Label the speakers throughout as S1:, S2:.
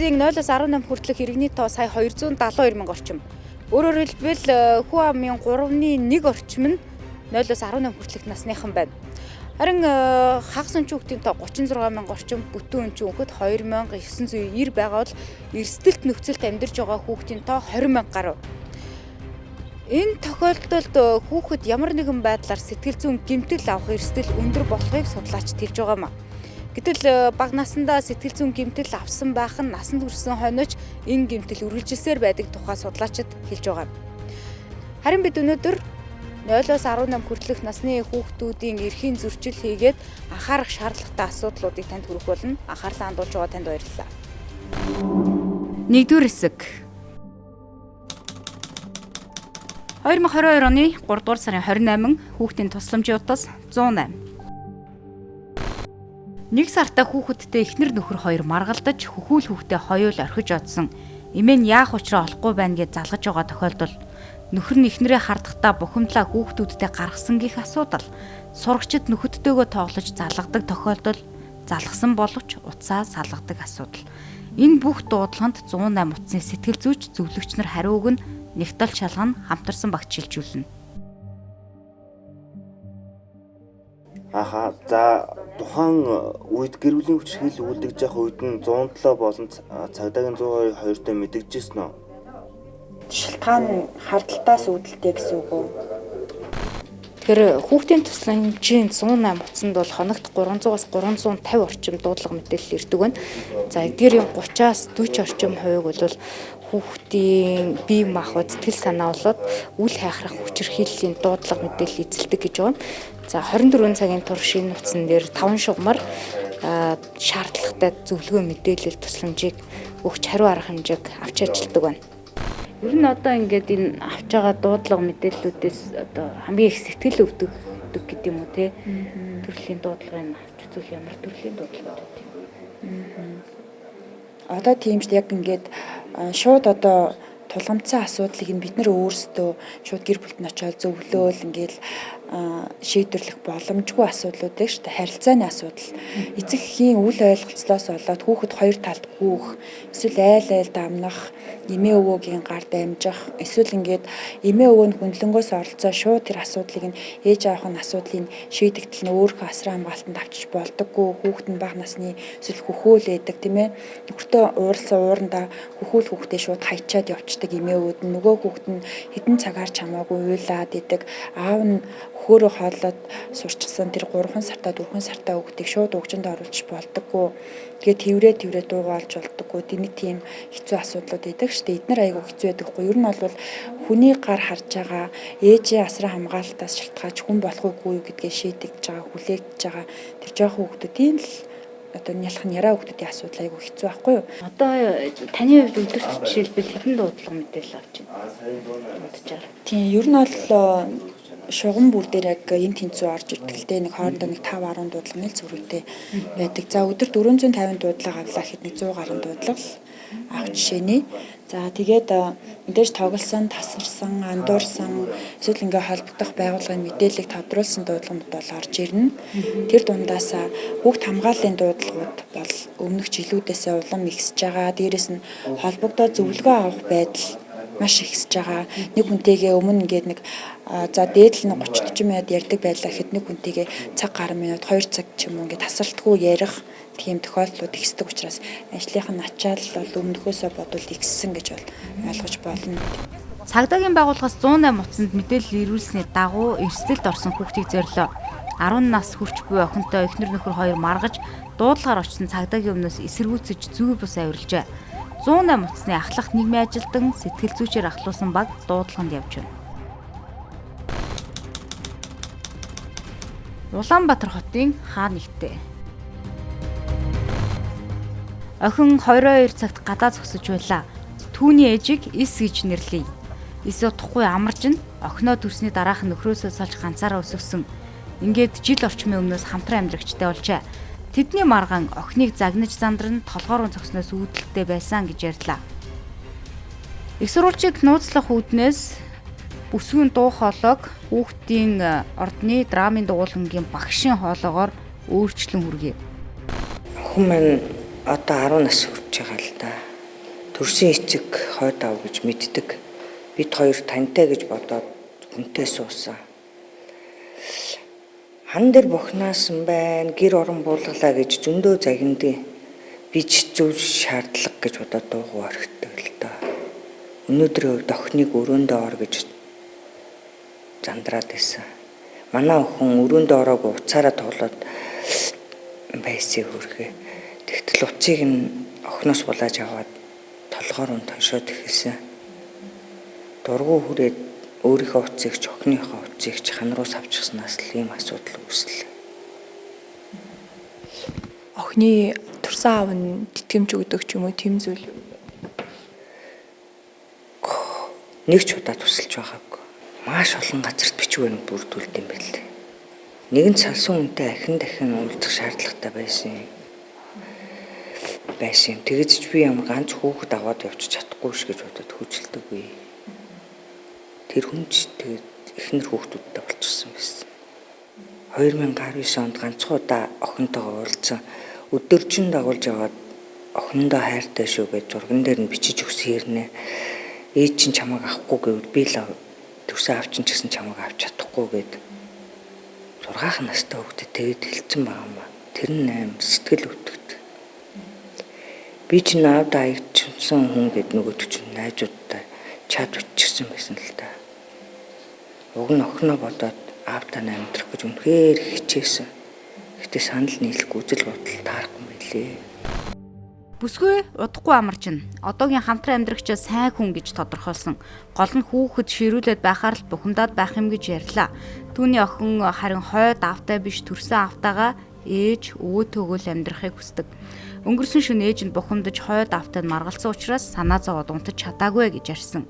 S1: Улсын 0-18 хүртэлх иргэний тоо сая 272 мянга орчим. Өөрөөр хэлбэл хүн амын 3/1 орчим нь 0-18 хүртэлх насныхан байна. Харин хагас өнчин хүүхдийн тоо 36 мянга орчим, бүтэн өнчин хүүхэд 2990 байгаа бол эрсдэлт нөхцөлд амьдарч байгаа хүүхдийн тоо 20 мянга гаруй. Энэ тохиолдолд хүүхэд ямар нэгэн байдлаар сэтгэл зүйн гэмтэл авах эрсдэл өндөр болохыг судлаачид хэлж байгаамаа. Гэтэл бага наснда сэтгэл зүйн гэмтэл авсан байх нь насанд хүрсэн хойноч энэ гэмтэл үргэлжилсээр байдаг тухай судлаачид хэлж байгаа. Харин бид өнөөдөр 0-18 хүртэлх насны хүүхдүүдийн эрхийн зөрчил хийгээд анхаарах шаардлагатай асуудлуудыг танд хүргэх болно. Анхаарлаа хандуулж байгаа танд баярлалаа. 1-р хэсэг. 2022 оны 3-р сарын 28 хүүхдийн тусламжийн утас 108. Нэг сартаа хүүхэдтэй эхнэр нөхөр хоёр маргалдаж хөхүүл хүүхдээ хоёул орхиж одсон. Эмээ нь яах учраа олохгүй байна гэж залгаж байгаа тохиолдол нөхөр нь эхнэрээ хардахдаа бухимдлаа хүүхдүүдтэй гаргасан гэх асуудал, сурагчид нөхөдтэйгөө тоглож залгадаг тохиолдол, залгсан боловч утсаа салгадаг асуудал. Энэ бүх дуудлаганд 108 утасны сэтгэл зүйч зөвлөгч нар хариу өгнө, нэгтэл шалгана хамтарсан багт шилжүүлнэ.
S2: За тухайн үед гэр бүлийн хүчирхийлэл үлдэж явах үед нь 107 болон цагдаагийн 122-той мэдэгдэжсэн нь.
S3: Шалтгаан хардталтаас үүдэлтэй гэсэн үг үү?
S1: Тэгэхээр хүүхдийн тусламжийн 108 утсанд бол хоногт 300-аас 350 орчим дуудлага мэдээлэл ирдэг байна. За эдгээрийн 30-аас 40 орчим хувийг бол хүүхдийн бие махбод сэтгэл санаа болоод үл хайхрах хүчирхийллийн дуудлага мэдээлэл эзэлдэг гэж байна. За 24 цагийн турш энэ утсан дээр 5 шугамар шаардлагатай зөвлөгөө мэдээлэл тусламжийг өгч хариу арга хэмжээг авч ажилладаг байна. Ер нь одоо ингээд энэ авч байгаа дуудлага мэдээллүүдээс одоо хамгийн их сэтгэл өвдөг гэдэг юм уу те? Төрлийн дуудлагыг авч үзвэл ямар төрлийн дуудлагууд вэ?
S3: Одоо тийм ч яг ингээд шууд одоо тулгамдсан асуудлыг нь бид нэр өөрсдөө шууд гэр бүлд нь очиод зөвлөөл ингээл шийдвэрлэх боломжгүй асуудлуудыг шүү дээ. Харилцааны асуудал. Эцэг эхийн үл ойлголцлоос болоод хүүхэд хоёр талд гүйх, эсвэл айл дамнах, эмээ өвөөгийн гар дамжих, эсвэл ингээд эмээ өвөө нь хөндлөнгөөс оролцоо шууд тэр асуудлыг нь ээж аавын асуудлыг шийдэгдэл нь өөрийнхөө асран хамгаалтанд авчиж болдоггүй. Хүүхэд нь бага насны эсвэл хөхөөл байдаг тийм ээ. Нөхөртөө ууралсан уурандаа хөхөөл хүүхдээ шууд хайчаад явцдаг эмээ өвөд нь нөгөө хүүхэд нь хэдэн цагаар чамаагүй уйлаад идэг. Аав нь хөөрөө хооллоод сурчсан тэр 3 сартаа 4 сартаа хүүхдийг шууд угжинд оруулж болдоггүй. Тэгээд тэрвээ дуугаалж болдоггүй. Тэний тийм хэцүү асуудлууд байдаг шүү дээ. Эднэр айгүй хэцүү байдаггүй. Ер нь бол хүний гар харж байгаа ээжийн асран хамгаалтаас шалтгаалж хүн болох үгүй гэдгээ шийдэгдэж байгаа, хүлээгдэж байгаа тэр жоохон хүүхдүүдийн л одоо нялх нь яраа хүүхдүүдийн асуудал айгүй хэцүү байхгүй юу?
S1: Одоо таны хувьд өдөрт жишээлбэл хэдэн дуудлага мэдээлэл авч байна?
S3: Тийм, ер нь бол шугам бүр дээр яг энэ тэнцүү орж ирдэг л дээ. Нэг хоорондоо нэг 5-10 дуудлага нэл зөрүүтэй байдаг. За өдөр 450 дуудлага авлаа гэхэд нэг 100 гаруй дуудлага авч жишээний. За тэгээд мэдээж тоглосон, тасарсан, андуурсан эсвэл ингээ холбогдох байгууллагын мэдээллийг тодруулсан дуудлагууд бол орж ирнэ. Тэр дундаас хүүхд хамгааллын дуудлагууд бол өмнөх жилүүдээс улам ихсэж байгаа. Дээрээс нь холбогдоод зөвлөгөө авах байдал маш ихсэж байгаа. Нэг хүнтэйгээ өмнө ингээд нэг за дээд л 30-40 минут ярьдаг байлаа гэхэд нэг хүнтэйгээ цаг гаруй минут 2 цаг ч юм уу ингээд тасралтгүй ярих тийм тохиолдлууд ихсдэг учраас ажлынх нь ачаал бол өмнөхөөсөө бодвол ихссэн гэж бол ойлгож болно.
S1: Цагдаагийн байгууллагаас 108 утсанд мэдээлэл ирүүлсний дагуу эрсдэлд орсон хүүхдийг зориулсан 10 нас хүрч буй охинтой эхнэр нөхөр хоёр маргаж дуудлагаар очсон цагдаагийн өмнөөс эсэргүүцэж зүй бус авирлжээ. 108 утасны ахлах нийгмийн ажилтан сэтгэл зүйчээр ахлуулсан баг дуудлаганд явж байна. Улаанбаатар хотын хаа нэгтээ. Охин 22 цагт гадаа зогсож байлаа. Түүний ээжийг Ис гэж нэрлэе. Ис утахгүй амарч нь охиноо төрсний дараах нөхрөөсөө салж ганцаараа өсгсөн. Ингээд жил орчмын өмнөөс хамтран амьдрагчтай болжээ. Тэдний маргаан охиныг загнаж зандран толгоороо зогсноос үүдэлтэй байсан гэж ярьлаа. Их сурвалжийг нууцлах үүднээс бүсгүйн дуу хоолойг хүүхдийн ордны драмын дугуулангийн багшийн хоолоогоор өөрчлөн хүргэе.
S4: Хүн маань одоо 10 нас хүрч байгаа л да. төрсөн эцэг хойд ав гэж мэддэг. Бид хоёр тантай гэж бодоод хүнтэй суусан. Хан дээр бухнаасан байна, гэр орон буулгалаа гэж зөндөө загиндээ би ч зөв шаардлага гэж бодоод дуугүй орхидог л доо. Өнөөдөр охиныг өрөөндөө ор гэж зандраад байсан. Манай охин өрөөндөө ороог уцаараа тоглоод байсан хөрхөө. Тэгтэл уцыг нь охиноос булааж аваад толгоор нь тоншоод эхэлсэн. Дургу хүрээд өөрийнхөө уцыг ч охиныхоо уцыг ч хан руу савчихснаас л ийм асуудал үүслээ.
S5: Охины төрсөн аав нь тэтгэмж өгдөг ч юм уу тийм зүйл.
S4: Нэг ч удаа тусалж байгаагүй. Маш олон газарт бичвэрийг бүрдүүлдэг юм байл. Нэгэн салсан үнтэй дахин уулзах шаардлагатай байсан. Тэгэж ч би ямар ганц хүүхэд аваад явчих чадахгүй ш гэж бодоод хүчилдэггүй. Тэр хүн ч тэгээд эхнэр хүүхдүүдтэй болчихсон байсан. 2019 онд ганцхан удаа охинтойгоо уулзсан. Өдөржин дагуулж яваад охиндоо хайртай шүү гэж зурган дээр нь бичиж өгсөн хэрнээ. Ээж чинь чамайг авахгүй гэвэл би л төрсөн аав чинь ч гэсэн чамайг авч чадахгүй гэд 6 настай хүүхдэд тэгээд хэлсэн байгаа юм. Тэр нь аим сэтгэл өвдөгд. Би ч наавд аягдсан хүн гэд нөгөөд чинь найзуудтай чад бичсэн байсан л да. Уг нь охиноо бодоод аавтаа амьдрах гэж үнэхээр хичээсэн. Гэтэ санал нийлэхгүй үзэл бодол таарахгүй байлээ.
S1: Бүсгүй удахгүй амарчин одоогийн хамтран амьдрагч сайн хүн гэж тодорхойлсон. Гол нь хүүхэд ширүүлээд байхаар л бухимдаад байх юм гэж ярьлаа. Түүний охин харин хойд аавтай биш төрсөн аавтайгаа ээж өвөөтэйгөө л амьдрахыг хүсдэг. Өнгөрсөн шөнө ээж нь бухимдаж хойд аавтай маргалцсан учраас санаа зовоод унтаж чадаагүй гэж ярьсан.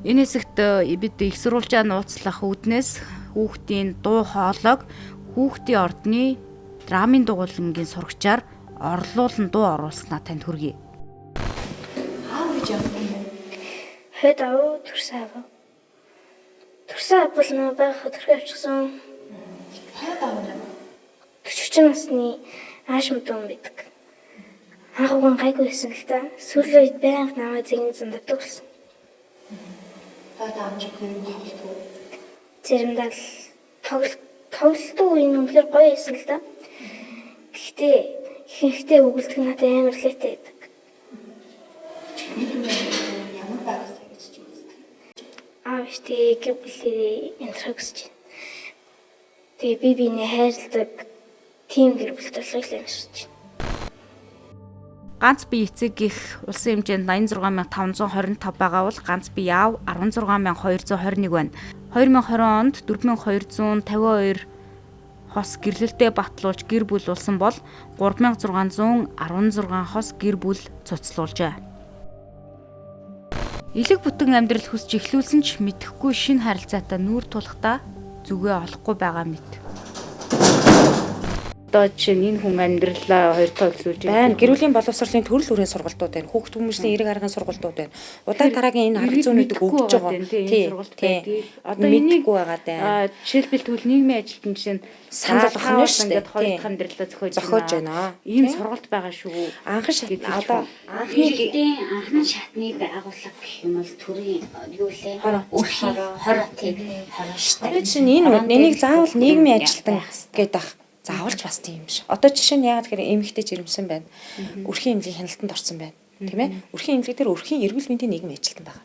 S1: Энэ хэсэгт бид их сурвалжаа нууцлах үүднээс хүүхдийн дуу хоолойг хүүхдийн ордны драмын дугуулангийн сурагчаар орлуулан дуу оруулснаа танд хүргэе.
S6: Аав гэж явсан юм. Хэд аав төрсөн аав. Төрсөн аав бол нөө байх төрхөө авчихсан. Хэд аав нэ? 40 насны ааш мэдэн байдаг. Агуун гайгүй байсан л та. Сүүлийн үед байнга намайг зэгэн занддаг болсон. Амжих юм тоглолтоо. Зэрэмдээ тоглолтоо үеийн үнэхээр гоё байсан л да. Гэхдээ ихэнхдээ өгүүлдэг надад амар лээтэй байдаг. Ямар байгаас гэж чи үздэг? Аавчтэй гэр бүлэрээ амьдрах гэж байна. Тэгээ би биний хайрладаг тийм гэр бүлт болохыг л амжиж байна.
S1: Ганц бие эцэг гих улсын хэмжээнд 86525 байгаа бол ганц бие аав 16221 байна. 2020 онд 4252 хос гэрлэлтэд батлуулж гэр бүл болсон бол 3616 хос гэр бүл цуцлуулжээ. Илэг бүтэн амьдрал хүсч эхлүүлсэн ч мэдэхгүй шинэ харилцаатай нүүр тулахдаа зүгээ олохгүй байгаа мэт. Одоо чинь энэ хүн амьдралаа хоёр тоо эхлүүлж
S7: байна. Гэр бүлийн боловсролын төрөл бүрийн сургалтууд байна. Хүүхд хүмүүсийн эрэг аргын сургалтууд байна. Удаан дараагийн энэ арга зүйнүүдийг өгж байгаа. Тийм. Одоо энийг байгаа даа.
S1: Жишээлбэл тэгвэл нийгмийн ажилтан жишээ нь
S7: санал болгоно шүү дээ.
S1: Ингээд хоёр дахь амьдралаа
S7: зохиож байна.
S1: Ийм сургалт байгаа шүү.
S7: Анхан шат одоо
S6: анхны шатны байгууллага гэх юм бол төрийн юу лээ? Хороо тийм хороо шүү дээ.
S7: Одоо чинь энэ энийг заавал нийгмийн ажилтан гэдэг заавалж бас тийм биш. Одоо жишээ нь яагаад гэхээр эмэгтэй жирэмсэн байна. Өрхийн эмнэлгийн хяналтанд орсон байна. Тийм ээ? Өрхийн эмнэлэг дээр өрхийн эрүүл мэндийн нийгмийн ажилтан байгаа.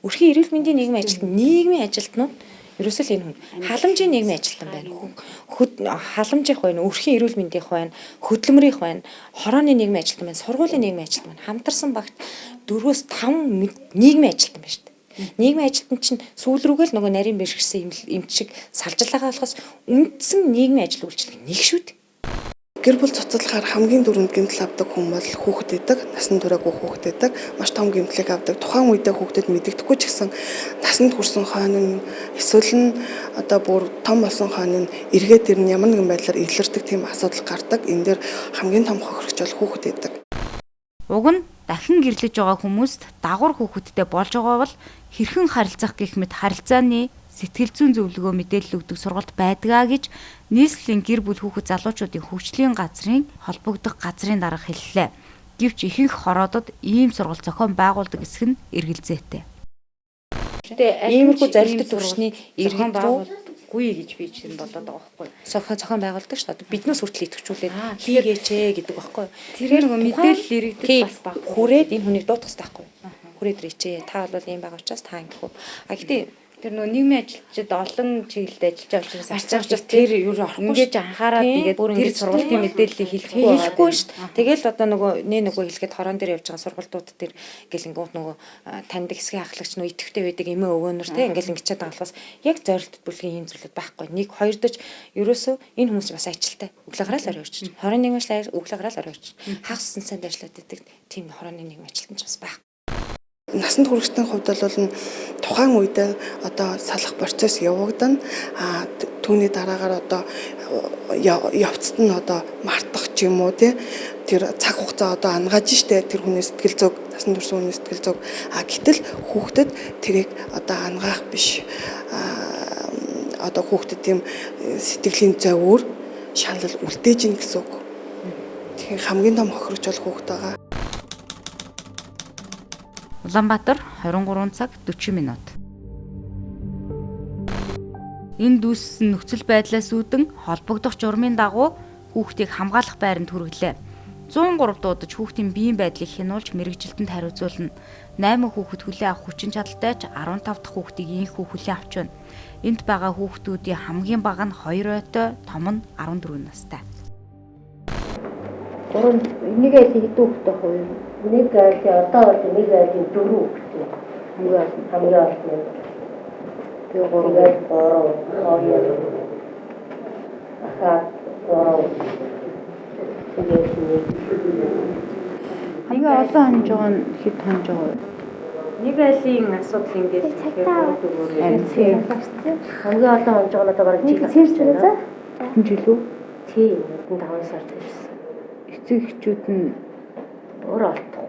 S7: Өрхийн эрүүл мэндийн нийгмийн ажилтан нийгмийн ажилтнууд ерөөсөө л энэ хүн халамжийн нийгмийн ажилтан байна. Халамжийнх байна, өрхийн эрүүл мэндийнх байна, хөдөлмөрийнх байна, хорооны нийгмийн ажилтан байна, сургуулийн нийгмийн ажилтан байна. Хамтарсан багт 4-5 нийгмийн ажилтан байна шүү дээ. Нийгмийн ажилтан чинь сүүл рүүгээ л нөгөө нарийн бэрхшсэн эмч шиг салжилаагаа болохоос үндсэн нийгмийн ажил үйлчлэг нэг шүү дээ.
S8: Гэр бүл цуцлахаар хамгийн дөрөнд гэмтэл авдаг хүн бол хүүхэд байдаг, насанд хүрээгүй хүүхэд байдаг, маш том гэмтлийг авдаг. Тухайн үедээ хүүхдэд мэддэгдэхгүй ч гэсэн насанд хүрсэн хойно эсвэл нь одоо бүр том болсон хойно эргээд тэр нь ямар нэгэн байдлаар илэрдэг тийм асуудал гардаг. Энэ дээр хамгийн том хохирогч бол хүүхэд байдаг.
S1: Уг нь дахин гэрлэж байгаа хүмүүст дагвар хүүхэдтэй болж байгаа бол хэрхэн харилцах гэх мэт харилцааны сэтгэл зүйн зөвлөгөө мэдээлэл өгдөг сургалт байдгаа гэж нийслэлийн гэр бүл хүүхэд залуучуудын хөгжлийн газрын холбогдох газрын дарга хэллээ. Гэвч ихэнх хороодод ийм сургууль зохион байгуулдаг эсэх нь эргэлзээтэй.
S7: Иймэрхүү зорилттой төвшний иргэн рүү
S1: Гүй гэж би чинь бодоод байгаа байхгүй.
S7: зохион байгуулдаг шүү дээ. Биднээс хүртэл идэвхжүүлээд хийгээч гэдэг байхгүй.
S1: Тэр нөгөө мэдээлэл иргэдэг бас баг.
S7: Хүрээд энэ хүнийг дуутгах хэрэгтэй байхгүй. Хүрээд ирээч. Та бол ийм байгаа учраас та ингэх үү. А гэтээ
S1: Тэр нөгөө нийгмийн ажилчид олон чиглэлд ажиллаж байгаа учраас
S7: арчаач тэр юу орохгүй
S1: ингэж анхаарал тэгээд тэр сургуулийн мэдээллийг хэлэхгүй байгаа.
S7: хэлэхгүй шүү дээ. Тэгэл одоо нөгөө хэлэхэд хорон дээр явж байгаа сургалтууд дээр ингээл ингүүт нөгөө танд хэсгийн ахлагч нөгөө идэвхтэй байдаг эмээ өвөөнөр те ингээл ингэчээд байгаа болохоос яг зорилт бүлгийн ийм зүйлүүд байхгүй. Нэг хоёрдож ерөөсөө энэ хүмүүс бас ажилтай. Өглөөгаараа л орой очиж. 21 жил өглөөгаараа л орой очиж. Хагас сансанд ажиллаад байдаг тийм хорооны нийгэм ажилтан ч бас байх.
S8: Насанд хүрэгчдийн хувьд бол тухайн үедээ одоо салах процесс явагдана. Түүний дараагаар одоо явцад нь одоо мартах ч юм уу тий тэр цаг хугацаа одоо ангаж штэ тэр хүний сэтгэл зүйг насанд хүрсэн хүний сэтгэл зүйг гэтэл хүүхдэд тэрийг одоо ангаах биш. Одоо хүүхдэд тийм сэтгэлийн зовөр шалал үлдээж ийн гэсэн үг. Тэгэхээр хамгийн том хохирогч бол хүүхд байгаа.
S1: Улаанбаатар 23 цаг 40 минут. Энэ дүүссэн нөхцөл байдлаас үүдэн холбогдох журмын дагуу хүүхдийг хамгаалах байранд хүргэлээ. 103 дуудаж хүүхдийн биеийн байдлыг хянуулж мэрэгжилтэнд хариуцуулна. 8 хүүхэд хүлээн авах хүчин чадалтай ч 15 дахь хүүхдийг ийхүү хүлээн авч байна. Энд байгаа хүүхдүүдийн хамгийн бага нь 2 ойтой, том нь 14 настай.
S9: Нэг айлын хэдэн хүүхдтэй хувь? Нэг айлын одоо бол нэг айлын 4 хүүхдтэй. Хамгийн олон. Тэгээ 3 айл 2 ахаад 3
S1: Хамгийн олон хонж байгаа нь хэд хонж байгаа вэ?
S9: нэг айлын асуудал ингээд харин тийм. Хамгийн олон хонж байгаа нь одоо бараг жил байна.
S1: Хэн жил үү?
S9: Тийм, 5 сар ирсэн.
S1: Эцэг эхчүүд нь
S9: Өөр алдахгүй.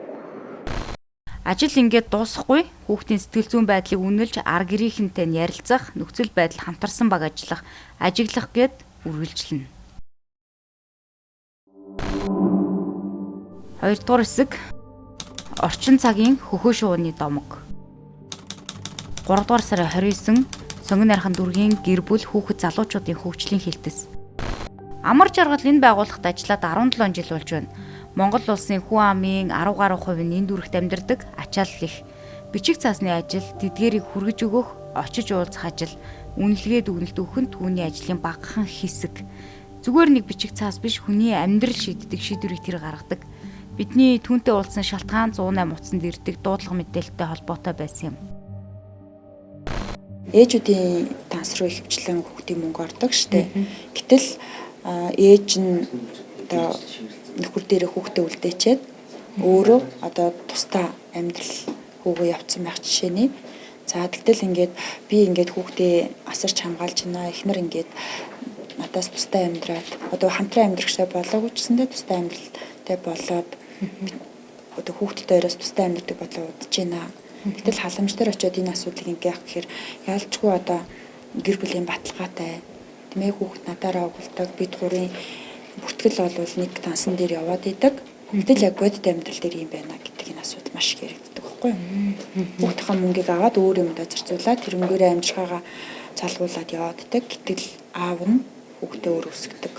S1: ажил ингээд дуусахгүй хүүхдийн сэтгэл зүйн байдлыг үнэлж ар гэрийнхэнтэй нь ярилцах, нөхцөл байдал хамтарсан баг ажиллах, ажиглах гээд үргэлжлэнэ. 2 дугаар хэсэг орчин цагийн хөхөө шууны домог. 3 дугаар сарын 29 Сонгон найрхан дүргийн гэр бүл хүүхэд залуучуудын хөгжлийн хилтэс. Амар жаргал энэ байгууллагт ажиллаад 17 жил болж байна. Монгол улсын хүн амын 10 гаруй хувь нь энэ дүрэгт амьдардаг, ачаалал их. Бичиг цаасны ажил, тэдгээрийг хүргэж өгөх, очиж уулзах ажил, үнэлгээ дүгнэлт өгөх нь түүний ажлын багахан хэсэг. Зүгээр нэг бичиг цаас биш, хүний амьдрал шийддэг шийдвэрийг тэр гаргадаг. Бидний түүнтэй уулзсан шалтгаан 108 утсанд ирдэг дуудлага мэдээлэлтэй холбоотой байсан юм.
S3: Ээжүүдийн данс руу ихэвчлэн хүүхдийн мөнгө ордог штэ. Гэтэл ээж нь одоо нөхөр дээрээ хүүхдээ үлдээчээд өөрөө одоо тусдаа амьдрал хүүгээ явцсан байх жишээний. За тэгтэл ингээд би ингээд хүүхдээ асарч хамгаалж байна. Эхнэр ингээд надаас тусдаа амьдраад одоо хамтран амьдрахшаа болоогүй ч гэсэндээ тусдаа амьдралтай болоод одоо хүүхдтэй ороос тусдаа амьдрдаг бодлоо удаж байна. Гэтэл халамж дээр очиод энэ асуудлыг ингээд явах гэхээр ялчгүй одоо гэр бүлийн баталгаатай тэмээ хүүхд надаараа угуулдаг бид гурийн бүртгэл бол нэг тансан дээр яваад идэг. Гэтэл яг бодит амьдрал дээр юм байна гэдэг энэ асуудал маш их яригддаг байхгүй юу? Хүүхдийн мөнгийг аваад өөр юмдаа зарцуулаад тэр мөнгөөрөө амжихаагаа залгуулад яваад идэг. Гэтэл аав нь хүүхдээ өөр өсгдөг.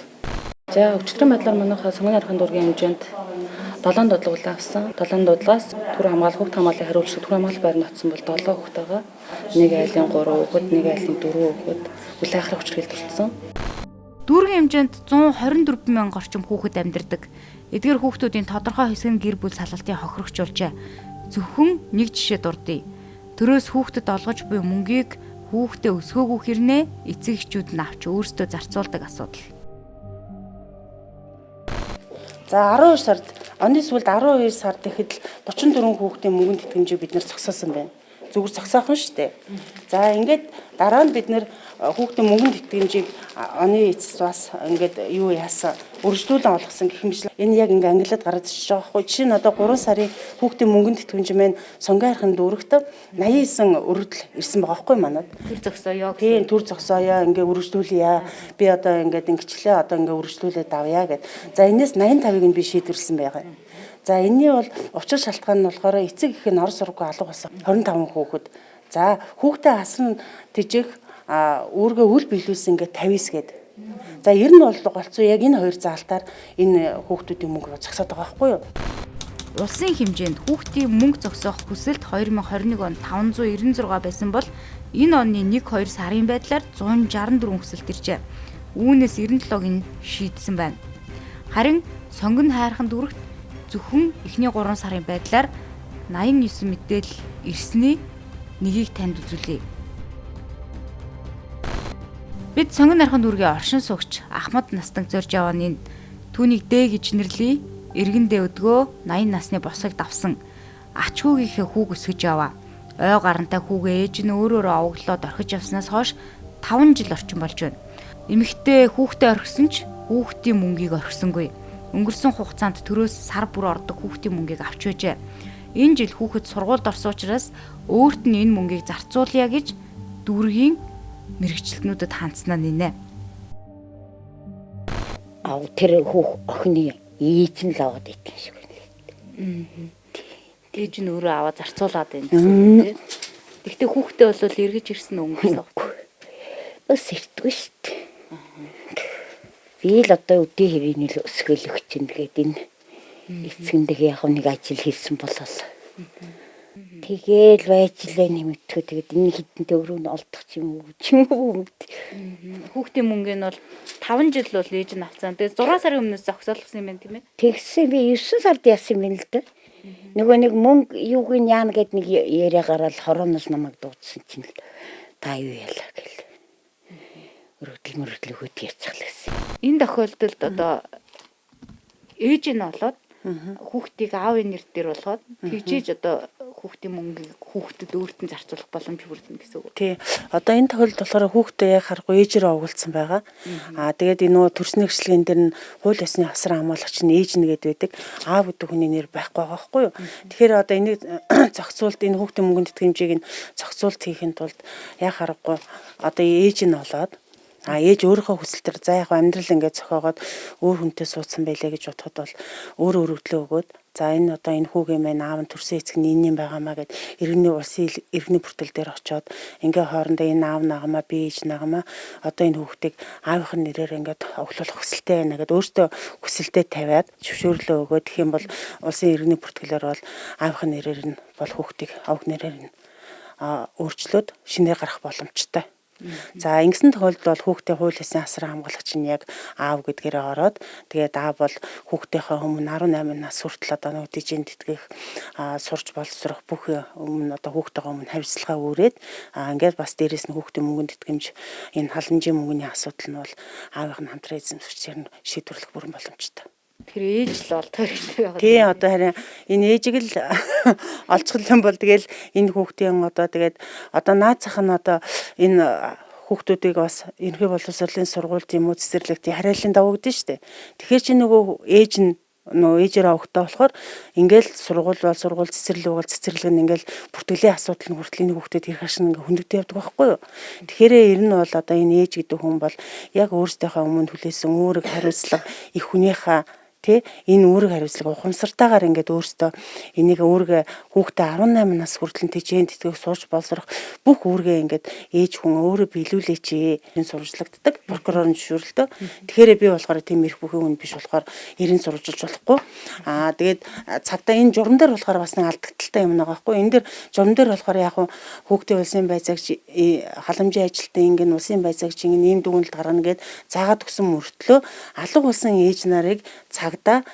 S10: За өчтөрийн байдлаар манайхаа Сонгон найрхан дүргийн хэмжээнд 7 дуудлагуулаа авсан. 7 дуудлагаас түр хамгаалал хүүхд хамгааллын хариуцлага түр хамгаалал байранд очсон бол 7 хүүхд байгаа. Нэг айлын 3 хүүхэд, нэг айлын 4 хүүхэд үл ахрах хүчрэлд орсон.
S1: Дүүргийн хэмжээнд 124 мянган орчим хүүхэд амьдардаг. Эдгээр хүүхдүүдийн тодорхой хэсэг нь гэр бүл салалтын хохирогч болжээ. Зөвхөн нэг жишээ дурдъя. Төрөөс хүүхдэд олгож буй мөнгийг хүүхдээ өсгөөгүй хэрнээ эцэг эхчүүд нь авч өөрсдөө зарцуулдаг асуудал.
S11: За 12 сард оны сүүлд 12 сард ихэд 44 хүүхдийн мөнгөнд тэтгэмжийг бид нэр зогсоосон байна. Зүгээр зогсоохон шүү дээ. За ингээд дараа нь бид нэр хүүхдийн мөнгөнд тэтгэмжийг оны эцэст бас ингээд юу яасан өргөжлүүлэн олгосон гэх мэт энэ яг ингээ ангилаад гараад ирж байгаа байхгүй. Жишээ нь одоо 3 сарын хүүхдийн мөнгөнд тэтгэмж маань сонгон хайрхын дүүрэгт 89 өргөдөл ирсэн байгаа байхгүй манад.
S1: Төр зөксөөё.
S11: Тийм төр зөксөөё ингээ өргөжлүүлье. Би одоо ингээд ингэчлээ одоо ингээ өргөжлүүлээд авъя гэд. За энэс 85-ыг нь би шийдвэрлсэн байгаа. За энэний бол учир шалтгаан нь болохоор эцэг их нь ор сургууй алга болсон 25 хүүхэд. За хүүхдээ асран тижих өөргөө үл биелүүлсэн ингээ 59 гээд. За ер нь бол голцоо яг энэ хоёр заалтаар энэ хүүхдүүдийн мөнгө зогсоод байгаа байхгүй юу?
S1: Улсын хэмжээнд хүүхдийн мөнгө зогсоох хүсэлт 2021 онд 596 байсан бол энэ оны 1-2 сарын байдлаар 164 хүсэлт иржээ. Үүнээс 97-г нь шийдсэн байна. Харин сонгон хайрхан дүрэгт зөвхөн эхний 3 сарын байдлаар 89 мэдээлэл ирсний нэгийг танд үзүүлье. Бид сонгон хайрхан дүргийн оршин суугч Ахмад Настанг зорж явааны түүнийг Д гэж нэрлэе. Иргэндээ өдгөө 80 насны босыг давсан ач хүүгийнхээ хүүг өсгөж яваа. Ой гарантай хүүгээ ээж нь өөрөөрөө овоглоод орхиж явснаас хойш 5 жил орчим болж байна. Эмэгтэй хүүхдээ орхисон ч хүүхдийн мөнгийг орхисонгүй. Өнгөрсөн хугацаанд төрөөс сар бүр ордог хүүхдийн мөнгийг авч байжээ. Энэ жил хүүхэд сургуульд орсон учраас өөрт нь энэ мөнгийг зарцуулъя гэж дүргийн мэрэгчлэтнүүдэд хандснаа нинэ.
S12: Тэр охины ээж нь л аваад итгэн шиг байна.
S1: Ээж нь өөрөө аваад зарцуулаад байна гэсэн тийм. Гэхдээ хүүхдээ бол эргэж ирсэн өнгөрсөн.
S12: Ус ирдгүй шүү дээ. Би л одоо өдөө хэрийн л өсгөл өгч ин тэгээд энэ эцгэндээ яг нэг ажил хийсэн болол. Тэгээл байжлаа нэмэгдэхүү тэгээд энэ хитэнтэй өрөө нь олдох юм уу мэд.
S1: Хүүхдийн мөнгө нь бол 5 жил бол ээж нь авцсан. Тэгээд 6 сарын өмнөөс зогсоолгосон юм байна тийм ээ.
S12: Тэгсэн би 9 сард яасан юм л да. Нөгөө нэг мөнгө юуг нь яана гэд нэг яриа гараад хорооноос намайг дуудсан чинь л та юу ялаа гэл. Өргөдөл хөт яцгалсан.
S1: Энэ тохиолдолд одоо ээж нь болоод хүүхдийг аавын нэр дээр болгоод тэгжээж одоо хүүхдийн мөнгийг хүүхдэд өөрт нь зарцуулах боломж хүрдэнэ гэсэн үг.
S11: Тий. Одоо энэ тохиолдолд болохоор хүүхдээ яг харахгүй ээжээрээ овоглцсон байгаа. Тэгээд энэ нөгөө төрсний гэрчлэгэн дээр нь хууль ёсны асар хамгаалагч нь ээж нэгэд байдаг. Аав гэдэг хүний нэр байхгүй байгаа байхгүй юу? Тэгэхээр одоо энийг зохицуулт энэ хүүхдийн мөнгөнд тэтгэмжийг нь зохицуулт хийхэд тулд яг харахгүй одоо ээж нь болоод ээж өөрийнхөө хүсэлтээр за яг амьдрал ингээд зохиогоод өөр хүнтэй суудсан байлээ гэж бодоход бол өөрөө өргөдлөө өгөөд за энэ одоо энэ хүүгийн маань аав нь төрсөн эцэг нь энэ юм байгаамаа гэд иргэний улсын иргэний бүртгэл дээр очиод ингээ хоорондоо энэ аав нагамаа би ээж нагамаа одоо энэ хүүхдийг аавынхын нэрээр ингээд оглуулах хүсэлтэй байна гэд өөртөө хүсэлтэд тавиад зөвшөөрлөө өгөөд гэх юм бол улсын иргэний бүртгэлээр бол аавынхын нэрээр нь бол хүүхдийг авах нэрээр нь өөрчлөөд шинээр гарах боломжтой. За ингэсэн тохиолдолд бол хүүхдээ хууль ёсны асар хамгаалагч нь яг аав гэдгээрээ ороод тэгээд аав бол хүүхдийнхээ өмнө 18 нас хүртэл одоо нэг дижин тэтгэх сурч боловсрох бүх өмнө одоо хүүхдтэйгээ өмнө хариуцлага өрөөд ингээд бас дээрээс нь хүүхдийн мөнгөнд тэтгэмж энэ халамжийн мөнгөний асуудал нь бол аавынх нь хамтран эзэмшигчээр нь шийдвэрлэх бүрэн боломжтой.
S1: Тэр ээж л олдох хэрэгтэй байгаа.
S11: Тий одоо харин энэ ээжиг л олцгол юм бол тэгэл энэ хүүхдийн одоо тэгээд одоо наацах нь одоо энэ хүүхдүүдийг бас ерөнхий боловсролын сургуульд юм уу цэцэрлэгт хараалын давагдсан шүү дээ. Тэгэхээр чи нөгөө ээж нь нөгөө ээжээр авахтаа болохоор ингээл сургууль бол сургууль цэцэрлэг бол цэцэрлэг нь ингээл бүртгэлийн асуудал нь хүртэл энэ хүүхдэд хэрэг хашин ингээ хөндөгдөж явдаг байхгүй юу. Тэгэхээр ер нь бол одоо энэ ээж гэдэг хүн бол яг өөрсдийнхөө өмнө хүлээсэн үүрэг хариуцлага их хүнийхээ энэ үүрэг хариуцлага ухамсартайгаар ингээд өөртөө энийг үүргээ хүүхдээ 18 нас хүртэл тэжээнд тэтгэх сууж боловсрох бүх үүргээ ингээд ээж хүн өөрөө биелүүлээч энэ сурвалжлагддаг прокурор нь зөвшөөрлөдөө. Тэгэхээр би болохоор тийм эрх бүхий хүн биш болохоор эрен сурвалжилж болохгүй. Тэгээд цагдаа энэ журам дээр болохоор бас нэг алдагдaltaй юм байгаа байхгүй. Энэ дээр журам дээр болохоор яг хүүхдийн улсын байцаагч халамжийн ажилтан ингээд улсын байцаагч ингээд ийм дүгнэлт гаргана гэд заагаад өгсөн мөртлөө алга болсон ээж нарыг цагдаа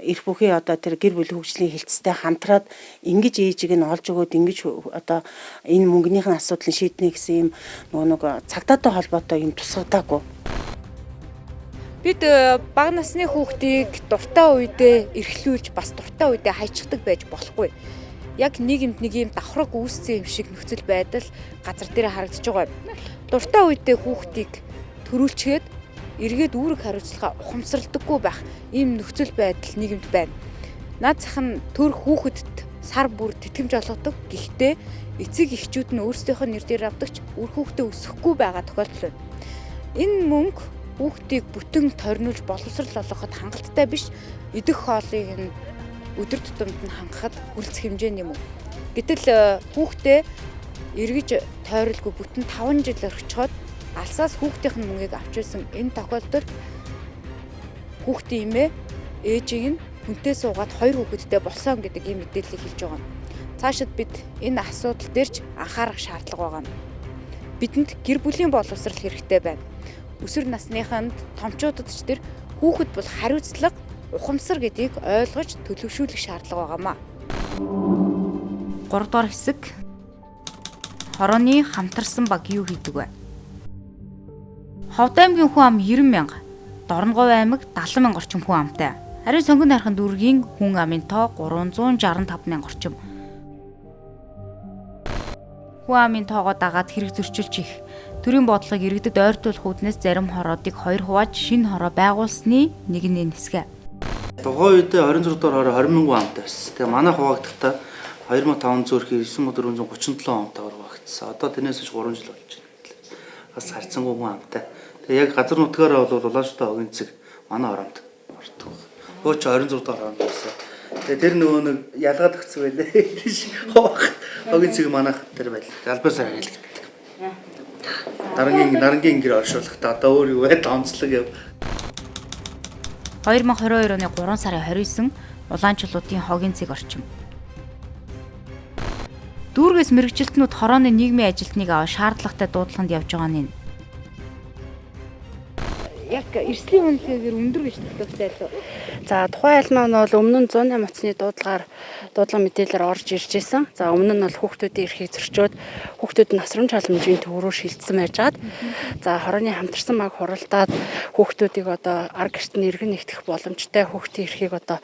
S11: эрх бүхий одоо тэр гэр бүлийн хөгжлийн хилцтэй хамтраад ингэж ээжийг нь олж өгөөд ингэж одоо энэ мөнгөнийх нь асуудлыг шийднэ гэсэн юм нөгөө цагдаатай холбоотой юм тусгадаагүй.
S1: Бид бага насны хүүхдийг дуртай үедээ эрхлүүлж бас дуртай үедээ хайчдаг байж болохгүй. Яг нийгэмд нэг юм давхраг үүссэн юм шиг нөхцөл байдал газар дээр харагдаж байгаа. Дуртай үедээ хүүхдийг төрүүлчихэд эргээд үүрэг хариуцлагаа ухамсарладаггүй байх ийм нөхцөл байдал нийгэмд байна. Наад зах нь төр хүүхэдд сар бүр тэтгэмж олгодог. Гэхдээ эцэг эхчүүд нь өөрсдийнхөө нэр дээр авдагч үр хүүхдээ өсөхгүй байгаа тохиолдол байна. Энэ мөнгө хүүхдийг бүтэн тойрнуулж боловсрал олгоход хангалттай биш, идэх хоолыг нь өдөр тутамд нь хангахад хүрэлцэх хэмжээний мөнгө. Гэтэл хүүхдээ эргэж тойролгүй бүтэн 5 жил орхичоод алсаас хүүхдийнх нь мөнгийг авч ирсэн энэ тохиолдолд хүүхдийн эмээ ээжийг нь хүнтэй суугаад 2 хүүхэдтэй болсон гэдэг ийм мэдээллийг хэлж байгаа. Цаашид бид энэ асуудал дээр ч анхаарах шаардлага байгаа. Бидэнд гэр бүлийн боловсрал хэрэгтэй байна. Өсвөр насныханд томчуудад ч тэр хүүхэд бол хариуцлага, ухамсар гэдгийг ойлгож төлөвшүүлэх шаардлага байгаамаа. 3 дугаар хэсэг. Хорооны хамтарсан баг юу хийдэг вэ? Ховд аймгийн хүн ам 90,000, Дорноговь аймаг 70,000 орчим хүн амтай. Харин Сонгон найрхан дүүргийн хүн амын тоо 365,000 орчим. Хүн амын тоогоо дагаад хэрэг зөрчилж их төрийн бодлогыг иргэдэд ойртуулах үүднээс зарим хороодыг 2 хувааж шинэ хороо байгуулсны нэг нь хэсгэ.
S13: Тухайн үед 26 дугаар хороо 20,000 хүн амтай байсан. Тэгээ манай хуваагдахтаа 2500 их 9437 амтайгаар хуваагдсан. Одоо тэрнээс ч 3 жил болж байна. Бас харьцангуй хүн амтай. Тэгээ яг газар нутгаараа бол Улаанштай хогийн цэг манай хоромд ордог. Өө ч 26 дугаар хоронд байсан. Тэгээ тэр нөгөө нэг ялгаад өгсөн байлээ. Тийш хогийн цэг манайх тэр байлаа. Галбаасаар хэлэгддэг. Нарангийн гэр оршуулгахдаа одоо өөр юу вэ? Онцлог яв.
S1: 2022 оны 3 сарын 29 Улаанчлуудын хогийн цэг орчим. Дүүргээс мэрэгжилтнүүд хорооны нийгмийн ажилтныг авах шаардлагатай дуудлаганд явж байгаа нь. Яг эрслийн үнэлгээгээр өндөр гэж төлөвлөсөн байлоо.
S10: За тухайн айлмаа нь бол өмнө нь 108 оцны дуудлага мэдээлэлээр орж ирж исэн. За өмнө нь бол хүүхдүүдийн эрхийг зөрчөөд хүүхдүүд насрамж халамжийн төв рүү шилжсэн байжгаад за хорооны хамтарсан баг хуралдаад хүүхдүүдийг одоо ар гэрт нь иргэн нэгтгэх боломжтой хүүхдийн эрхийг одоо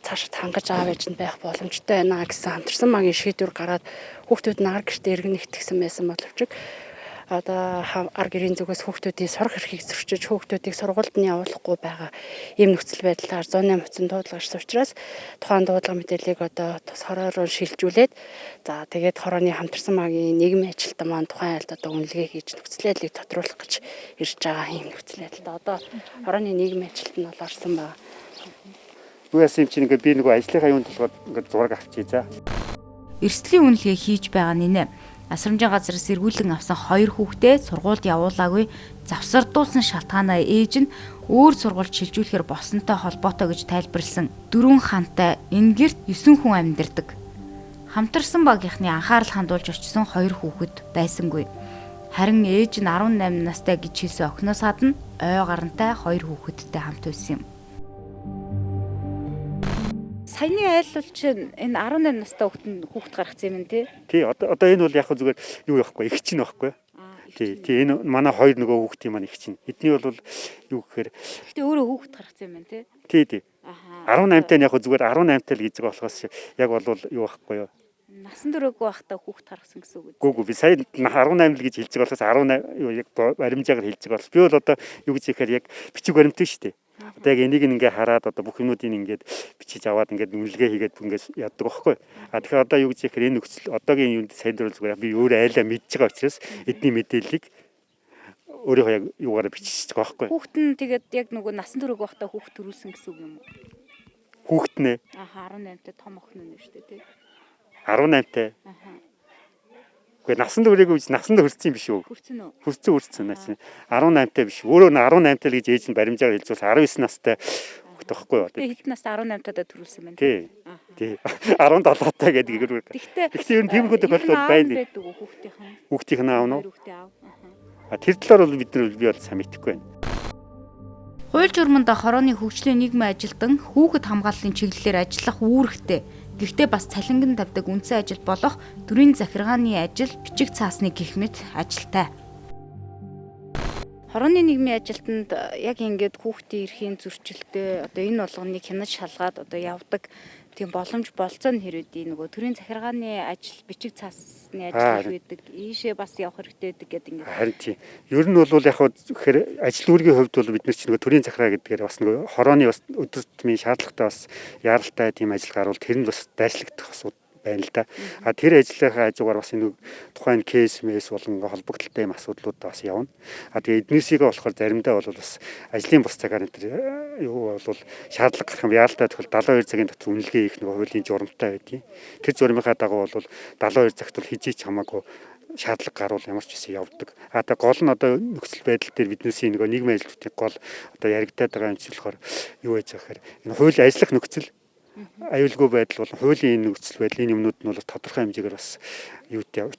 S10: цаашид хангаж аав ээж нь байх боломжтой байна гэсэн хамтарсан багийн шийдвэр гараад хүүхдүүд нь ар гэртээ иргэн нэгтгэсэн байсан боловч одоо ар гэрийн зүгээс хүүхдүүдийн сурах эрхийг зөрчиж хүүхдүүдийг сургуульд нь явуулахгүй байгаа ийм нөхцөл байдлаар 108 оцсон дуудлага ирсэн учраас тухайн дуудлага мэдээллийг одоо тус хороор шилжүүлээд за тэгээд хорооны хамтарсан багийн нийгмийн ажилтан маань тухайн айлд одоо үнэлгээ хийж нөхцөл байдлыг тодруулах гэж ирж байгаа ийм нөхцөл байдалд одоо хорооны нийгмийн ажилтан бол орсон байна.
S14: Үгээс юм чинь ингээд би нөгөө ажлынхаа юунд толгойд ингээд зураг авчий за.
S1: Эрсдлийн үнэлгээ хийж байгаа нинэ. Асрамжийн газраас эргүүлэн авсан 2 хүүхдээ сургуульд явуулаагүй завсардуулсан шалтгаанаа ээж нь өөр сургуульд шилжүүлэхээр болсонтой холбоотой гэж тайлбарлсан 4 хантай энэ гэрт 9 хүн амьдардаг. Хамтарсан багийнхны анхаарал хандуулж очсон 2 хүүхэд байсангүй. Харин ээж нь 18 настай гэж хэлсэн охиноос гадна ой гарантай 2 хүүхэдтэй хамт байсан юм. Саяны айлвал чинь энэ 18 настай хүүхэд гаргацсан юм тий.
S14: Тий одоо энэ бол яг зүгээр юу яахгүй их чинь байхгүй. Тий энэ манай 2 нөгөө хүүхдийн маань их чинь. Эдний бол юу гэхээр
S1: гэтээ өөрөө хүүхэд гаргацсан юм байна тий.
S14: Тий. 18-тай нь яг зүгээр 18-тай л гэж байгаа болохоос яг бол юу байхгүй юу.
S1: Насан туршаагүй байхдаа хүүхэд гаргасан гэсэн үг үү?
S14: Гүг би сая 18 л гэж хэлж байгаа болохоос 18 юу яг баримжаагаар хэлж байгаа бол би бол одоо юу гэж ихээр яг бичиг баримтдаг шүү дээ. Одоо яг энийг ингээ хараад одоо бүх юмнуудыг ингээд бичиж аваад ингээд үнэлгээ хийгээд ингээд яддаг байхгүй. Тэгэхээр одоо юу гэж ихээр энэ нөхцөл одоогийн юунд сайдруулж зүгээр би өөрөө айлаа мэдж байгаа учраас эдний мэдээллийг өөрийнхөө яг юугаараа бичиж байгаа байхгүй.
S1: Хүүхэд нь тэгээд яг нөгөө насан туршаагүй байхдаа хүүхэд төрүүлсэн гэсэн үг юм уу?
S14: Хүүхэд нэ.
S1: 18-тай том охин нь шүү дээ тий.
S14: 18-тай. Гэхдээ насан туршаагүй гэж насанд хүрсэн юм биш үү?
S1: Хүрсэн үү?
S14: Хүрсэн наа чинь 18-тай биш. Өөрөө 18-тай л гэж ээж нь баримжаагаар хэлжүүлсэн 19 настай хүүхэд байхгүй юу?
S1: Тэгээ хэд настай 18-тайдаа төрүүлсэн байна.
S14: Тий. 17-тай гэдэг игэр. Гэхдээ ер нь тиймэрхүү тохиолдол байна. Хүүхдийн аав нь. Тэр талаар бол бид нар би бол сайн мэдэхгүй байна.
S1: Хууль журманд хорооны хөгжлийн нийгмийн ажилтан хүүхэд хамгааллын чиглэлээр ажиллах үүрэгтэй. Гэхдээ бас цалинган тавьдаг үндсэн ажил болох төрийн захиргааны ажил бичиг цаасны гэх мэт ажилтай. Хорооны нийгмийн ажилтанд яг ингээд хүүхдийн эрхийн зөрчилтэй одоо энэ болгоныг хянаж шалгаад одоо явдаг тийм боломж болцоо нь хэрүүдий нөгөө төрийн захиргааны ажил бичиг цаасны ажил байдаг. Ийшээ бас явах хэрэгтэй байдаг гэдэг ингээд.
S14: Харин тийм. Ер нь бол яг тэгэхээр ажил үүргийн хувьд бол бид нар чинь нөгөө төрийн захиргаа гэдгээр бас нөгөө хорооны бас өдөр тутмын шаардлагатай бас яаралтай тийм ажил гарвал тэр нь бас дайрчлагдах асуудал байна л да. А тэр ажлынхаа хажуугаар бас энэ тухайн кейс мэс болон холбогдолтой юм асуудлууд бас явна. А тэгээ эднээсийгээ болохоор заримдаа бол бас ажлын бус цагаар энэ юу бол шаардлага гарах юм яалтаа тохиол 72 цагийн дотор үнэлгээ хийх нэг хуулийн журамтай байдгийг. Тэр журмынхаа дагуу бол 72 цагт бол хизээч хамаагүй шаардлага гарвал ямар ч үсэн явдаг. А тэгээ гол нь одоо нөхцөл байдал дээр биднээсийн нэг нийгмийн ажилтнуудын гол одоо яригдаад байгаа юм чинь болохоор юу байж байгаа гэхээр энэ хуулийн ажиллах нөхцөл аюулгүй байдал бол хуулийн энэ нөхцөл байдлын юмнууд нь бол тодорхой хэмжээгээр бас юутай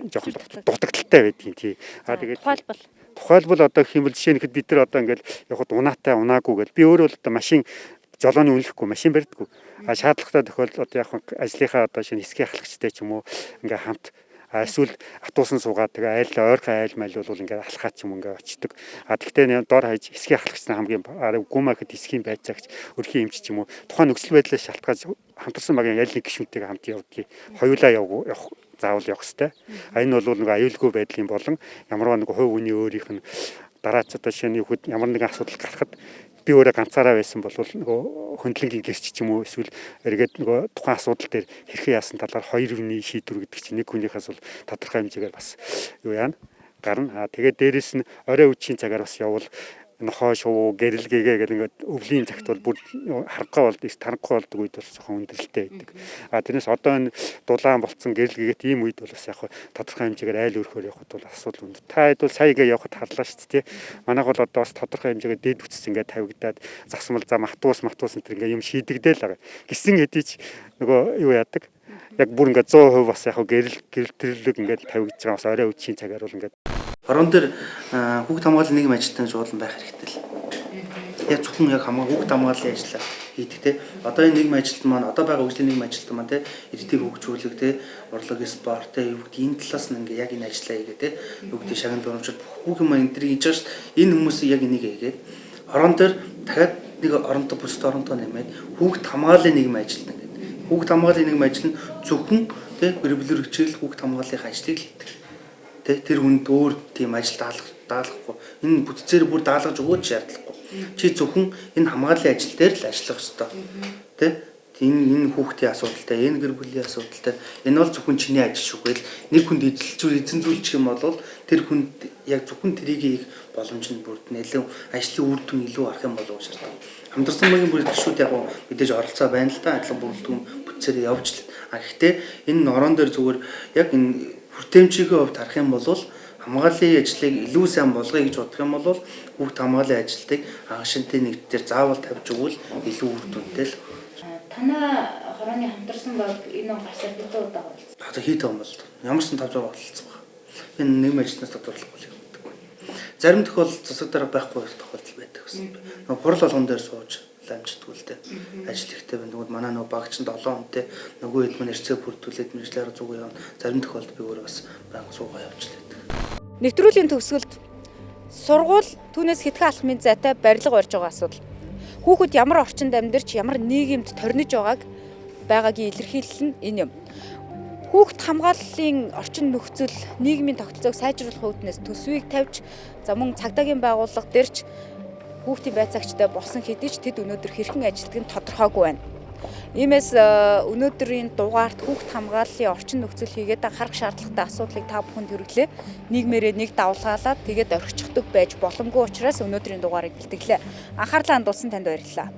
S14: жоохон дутагдaltaй байдгийн тий. А тэгээд тухайлбал одоо гэх юм бол жишээ нь бид нар одоо ингээл явхад унаатай унаагүй гэл би өөрөө л одоо машин жолооны үнэлэхгүй машин барьдаггүй. А шаардлагатай тохиолдол одоо яг ажлынхаа одоо шинэ хэсгийн ахлагчтай ч юм уу ингээ хамт эсвэл автобусан суугаад тэгээ ойрхон айл майл бол ингээд алхаа ч юм ингээд очдөг. А тэгтээ дор хаяж хэсгийн ахлагчсан хамгийн гүмэхэд хэсгийн байцаагч өрхийн эмч ч юм уу тухайн нөхцөл байдлаас шалтгаалж хамтарсан багийн аль нэг гишүүнтэйгээ хамт явдгийг хоёулаа явах заавал явах хэрэгтэй. А энэ бол нэг аюулгүй байдлын болон ямарваа нэг хувь хүний өөрийнх нь дараач одоо шинэ ямар нэгэн асуудал гарахад би өөрөө ганцаараа байсан бол нөгөө хөндлөнгийн гэрч ч юм уу эсвэл эргээд нөгөө тухайн асуудал дээр хэрхэн яасан талаар хоёр хүний шийдвэр гэдэг чинь нэг хүнийхээс бол тодорхой хэмжээгээр бас юу яана гарна. Тэгээд дээрэс нь орой үеийн цагаар бас явбал нохоо шуу гэрэлгээгээ гэл ингээд өвлийн цагт бол бүр харахгүй болдог, таранхгүй болдог үед бол жоохон өндөрлөлтэй байдаг. А тэрнээс одоо энэ дулаан болцсон гэрэлгээгээд ийм үед бол бас яг тодорхой хэмжээгээр айл өрхөөр явахд бол асуудал өндөр. Та хэд бол саягаа явахд харлаа шүү дээ. Манайх бол одоо бас тодорхой хэмжээгээр дэд үтс ингээд тавигдаад загсмал зам автобус энэ төр ингээд юм шийдэгдээл байгаа. Гисэн хэдий ч нөгөө юу яадаг. Яг бүр ингээд 100% бас яг гэрэлтрлэг ингээд тавигдж байгаа бас орой үеийн цагаар бол ингээд
S13: хорон дээр хүүхд хамгааллын нийгмийн ажилтнаа жуулан байх хэрэгтэй л. Яг зөвхөн яг хүүхд хамгааллын ажлаа хийдэг те. Одоо энэ нийгмийн ажилтан маань одоо байгаа хөгжлийн нийгмийн ажилтан маань те иргэдийг хөгжүүлэх те урлаг спорт те юу гэдэг энэ талаас нь ингээ яг энэ ажлаа хийгээ те. Юу гэдэг шагнал дурамжид бүх юм энэ төр хийж байгаа шүү дээ. Энэ хүмүүс яг энийг хийгээд хорон дээр дахиад нэг оронтой бүсд оронтой нэмээд хүүхд хамгааллын нийгмийн ажилтан гэдэг. Хүүхд хамгааллын нийгмийн ажил нь зөвхөн те гэрбэлэр хичээл хүүхд хамгааллын ажлыг л хийдэг. Тэр хүнд өөр тийм ажил даалгахгүй. Энэ бүтцээр бүр даалгаж өгөөч шаардлагагүй. Чи зөвхөн энэ хамгааллын ажил дээр л ажиллах ёстой. Тэ? Энэ хүүхдийн асуудалтай, энэ гэр бүлийн асуудалтай. Энэ бол зөвхөн чиний ажил шүүгээл нэг хүнд эзэнзүүлчих юм бол тэр хүнд яг зөвхөн тэрийг хийх боломж нь бүрдэнэ. Илүү ажлын үр дүн илүү арах юм болов уу шаардлагатай. Хамтарсан багийн бүр гишүүд яг мэдээж оролцоо байна л да. Адилхан бүрэлдэхүүн бүтцээр явж л. А гэхдээ энэ норон дээр зүгээр яг энэ хүртээмжийн хувьд харах юм бол хамгааллын ажлыг илүү сайн болгоё гэж бодох юм бол хүүхд хамгааллын ажилтныг хангашинтай нэгдээр заавал тавьж өгвөл илүү үр дүнтэй л.
S1: Танай хорооны хамтарсан баг энэ гарсаар хэдэн удаа болцсон?
S13: Одоо хийдэг юм бол ямар ч 500 болцсон баг. Энэ нийгмийн ажилтнаас тодорхойлохгүй юм гэдэг. Зарим тохиолдолд засаг дарга байхгүй тохиолдол байдаг гэсэн. Нөгөө хурал болгон дээр сууж амжтгүй л дээ. Ажил ихтэй байна. Тэгвэл манай нөгөө багч нь 7 хүнтэй нөгөө хэд мань эрцээ бүрдүүлээд мэржлээр зүгөө явна. Зарим тохиолдолд би өөрөө бас банк суугаа явуулдаг.
S1: Нэвтрүүлгийн төгсгөлд сургууль түүнээс хэдхэн алхмын зайтай барилга барьж байгаа асуудал. Хүүхэд ямар орчинд амьдарч ямар нийгэмд торниж байгаагийн илэрхийлэл нь энэ юм. Хүүхэд хамгааллын орчин нөхцөл нийгмийн тогтолцоог сайжруулах үүднээс төсвийг тавьж мөн цагдаагийн байгууллага дээрч хүүхдийн байцаагчтай болсон хэдий ч тэд өнөөдөр хэрхэн ажилладаг нь тодорхойгүй байна. Иймээс өнөөдрийн дугаарт хүүхд хамгааллын орчин нөхцөл хийгээд анхаарах шаардлагатай асуудлыг та бүхэнд хүргэлээ. Нийгмээрээ нэг давлгаалаад тэгээд орхичихдаг байж боломгүй учраас өнөөдрийн дугаарыг бэлтгэлээ. Анхаарлаа хандуулсан танд баярлалаа.